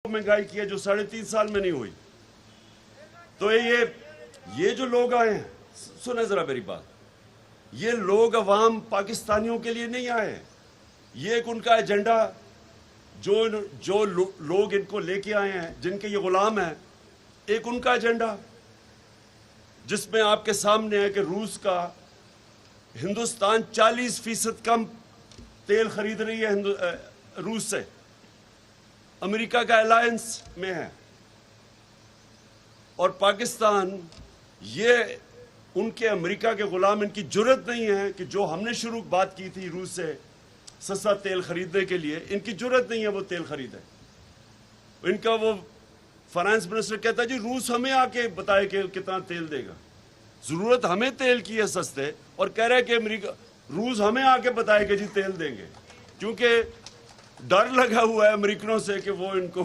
महंगाई की है जो 3.5 साल में नहीं हुई। तो ये जो लोग आए हैं, सुने जरा मेरी बात, ये लोग अवाम पाकिस्तानियों के लिए नहीं आए। ये एक उनका एजेंडा जो लोग इनको लेके आए हैं, जिनके ये गुलाम हैं, एक उनका एजेंडा जिसमें आपके सामने है कि रूस का हिंदुस्तान 40% कम तेल खरीद रही है रूस से, अमेरिका का अलायंस में है, और पाकिस्तान ये उनके अमेरिका के गुलाम, इनकी जुर्रत नहीं है कि जो हमने शुरू बात की थी रूस से सस्ता तेल खरीदने के लिए, इनकी जुर्रत नहीं है वो तेल खरीदे। इनका वो फाइनेंस मिनिस्टर कहता है जी रूस हमें आके बताए कि कितना तेल देगा। जरूरत हमें तेल की है सस्ते, और कह रहा है कि रूस हमें आके बताए कि जी तेल देंगे, क्योंकि डर लगा हुआ है अमेरिकनों से कि वो इनको